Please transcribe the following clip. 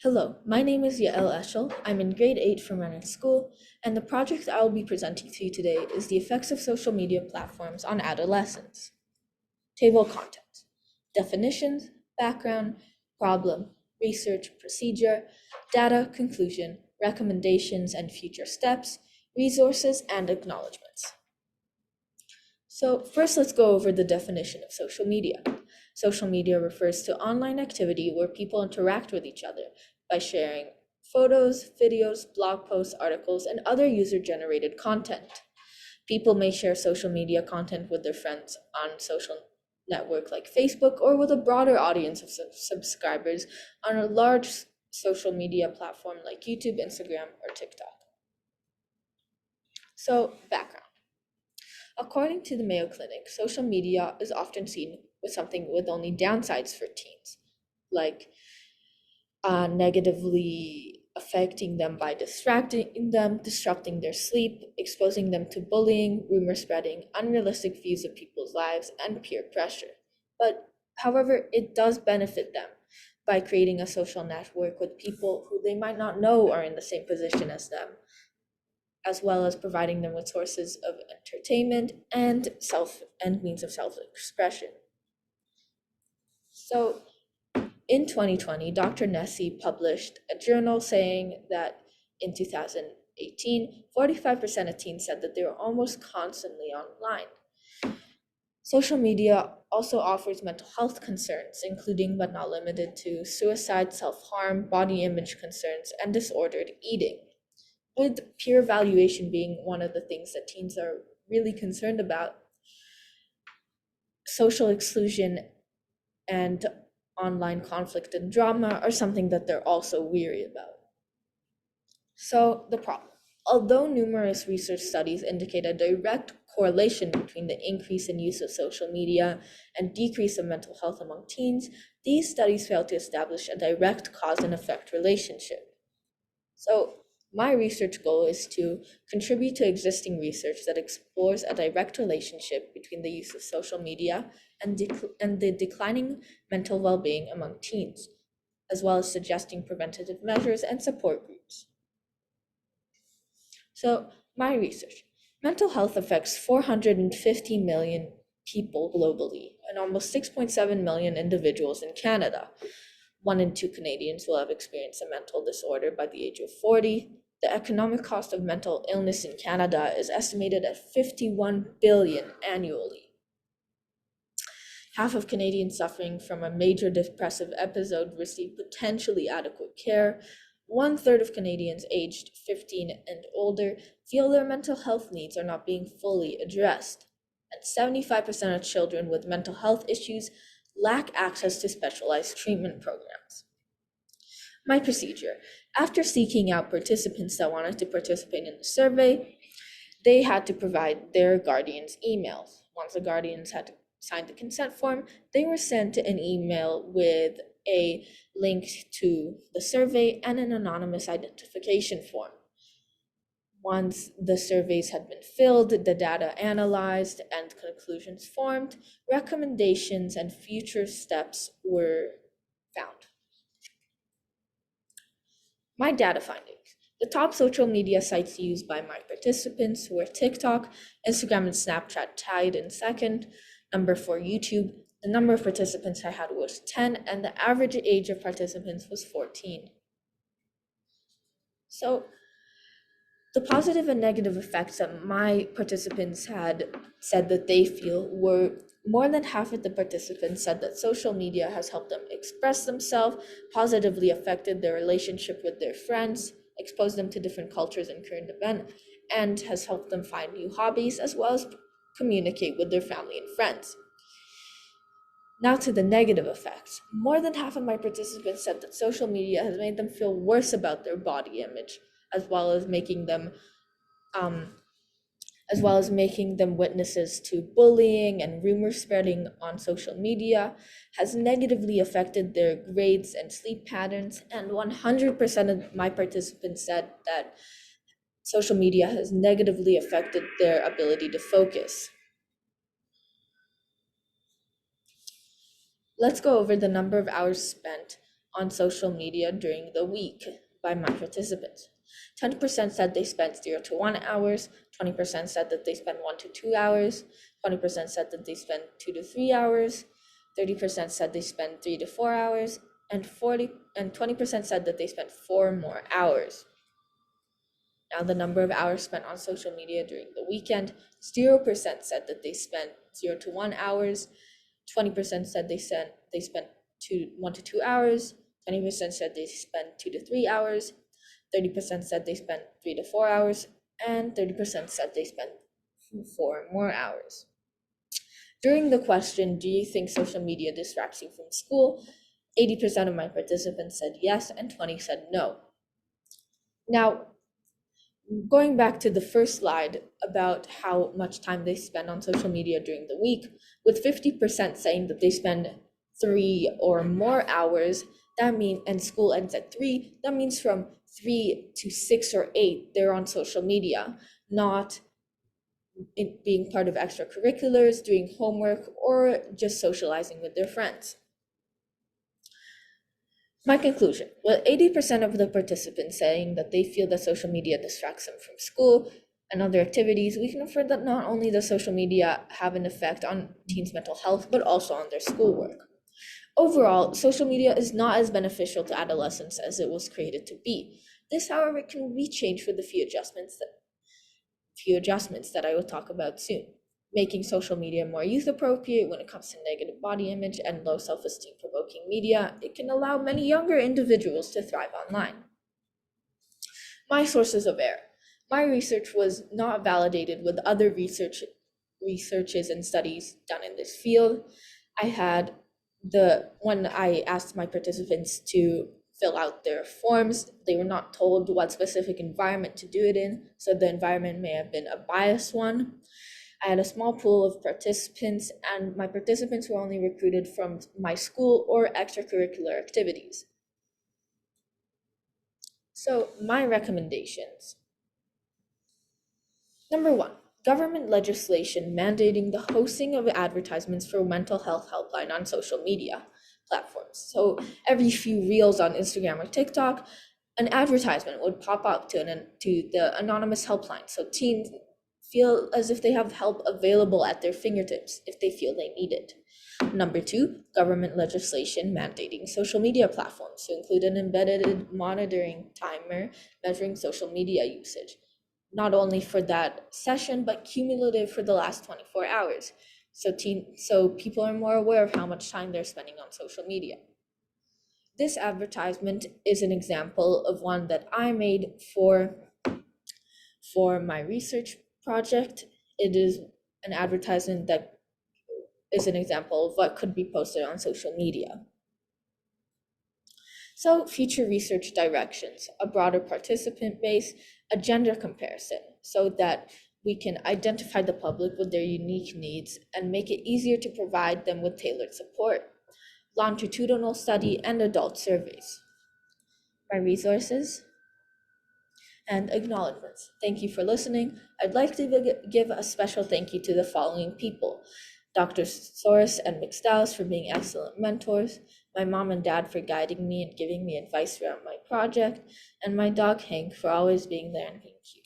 Hello, my name is Yaelle Eshel. I'm in grade 8 from Renner School, and the project I will be presenting to you today is the effects of social media platforms on adolescents. Table of contents: definitions, background, problem, research, procedure, data, conclusion, recommendations and future steps, resources, and acknowledgements. So first, let's go over the definition of social media. Social media refers to online activity where people interact with each other by sharing photos, videos, blog posts, articles, and other user-generated content. People may share social media content with their friends on social network like Facebook or with a broader audience of subscribers on a large social media platform like YouTube, Instagram, or TikTok. So, background. According to the Mayo Clinic, social media is often seen with something with only downsides for teens, like negatively affecting them by distracting them, disrupting their sleep, exposing them to bullying, rumor spreading, unrealistic views of people's lives, and peer pressure. But however, it does benefit them by creating a social network with people who they might not know are in the same position as them, as well as providing them with sources of entertainment and means of self-expression. So in 2020, Dr. Nessie published a journal saying that in 2018, 45% of teens said that they were almost constantly online. Social media also offers mental health concerns, including but not limited to suicide, self-harm, body image concerns, and disordered eating, with peer evaluation being one of the things that teens are really concerned about. Social exclusion and online conflict and drama are something that they're also weary about. So, the problem. Although numerous research studies indicate a direct correlation between the increase in use of social media and decrease of mental health among teens, these studies fail to establish a direct cause and effect relationship. So, my research goal is to contribute to existing research that explores a direct relationship between the use of social media and the declining mental well-being among teens, as well as suggesting preventative measures and support groups. So, my research. Mental health affects 450 million people globally and almost 6.7 million individuals in Canada. 1 in 2 Canadians will have experienced a mental disorder by the age of 40. The economic cost of mental illness in Canada is estimated at 51 billion annually. Half of Canadians suffering from a major depressive episode receive potentially adequate care. 1/3 of Canadians aged 15 and older feel their mental health needs are not being fully addressed. And 75% of children with mental health issues lack access to specialized treatment programs. My procedure. After seeking out participants that wanted to participate in the survey, they had to provide their guardians' emails. Once the guardians had signed the consent form, they were sent an email with a link to the survey and an anonymous identification form. Once the surveys had been filled, the data analyzed, and conclusions formed, recommendations and future steps were found. My data findings. The top social media sites used by my participants were TikTok, Instagram, and Snapchat tied in second. Number 4, YouTube. The number of participants I had was 10, and the average age of participants was 14. So the positive and negative effects that my participants had said that they feel were more than half of the participants said that social media has helped them express themselves, positively affected their relationship with their friends, exposed them to different cultures and current events, and has helped them find new hobbies as well as communicate with their family and friends. Now to the negative effects. More than half of my participants said that social media has made them feel worse about their body image, as well as making them witnesses to bullying and rumor spreading on social media, has negatively affected their grades and sleep patterns, and 100% of my participants said that social media has negatively affected their ability to focus. Let's go over the number of hours spent on social media during the week by my participants. 10% said they spent 0 to 1 hours, 20% said that they spent 1 to 2 hours, 20% said that they spent 2 to 3 hours, 30% said they spent 3 to 4 hours, and 20% said that they spent 4 more hours. Now, the number of hours spent on social media during the weekend, 0% said that they spent 0 to 1 hours, 20% said they spent 1 to 2 hours, 20% said they spent 2 to 3 hours, 30% said they spent 3 to 4 hours, and 30% said they spent 4 more hours. During the question, do you think social media distracts you from school? 80% of my participants said yes, and 20 said no. Now, going back to the first slide about how much time they spend on social media during the week, with 50% saying that they spend 3 or more hours, that means, and school ends at 3, that means from 3 to 6 or 8, they're on social media, not being part of extracurriculars, doing homework, or just socializing with their friends. My conclusion, with 80% of the participants saying that they feel that social media distracts them from school and other activities, we can infer that not only does social media have an effect on teens' mental health, but also on their schoolwork. Overall, social media is not as beneficial to adolescents as it was created to be. This, however, can be changed with a few adjustments that I will talk about soon. Making social media more youth-appropriate when it comes to negative body image and low self-esteem provoking media, it can allow many younger individuals to thrive online. My sources of error. My research was not validated with other researches and studies done in this field. When I asked my participants to fill out their forms, they were not told what specific environment to do it in, so the environment may have been a biased one. I had a small pool of participants, and my participants were only recruited from my school or extracurricular activities. So, my recommendations. Number 1, government legislation mandating the hosting of advertisements for mental health helpline on social media platforms. So, every few reels on Instagram or TikTok, an advertisement would pop up to the anonymous helpline, so teens feel as if they have help available at their fingertips if they feel they need it. Number 2, government legislation mandating social media platforms to include an embedded monitoring timer measuring social media usage, not only for that session, but cumulative for the last 24 hours. So people are more aware of how much time they're spending on social media. This advertisement is an example of one that I made for my research project. It is an advertisement that is an example of what could be posted on social media. So, future research directions, a broader participant base, a gender comparison, so that we can identify the public with their unique needs and make it easier to provide them with tailored support, longitudinal study, and adult surveys. My resources and acknowledgements. Thank you for listening. I'd like to give a special thank you to the following people: Dr. Soros and McStowes for being excellent mentors, my mom and dad for guiding me and giving me advice throughout my project, and my dog Hank for always being there, and thank you.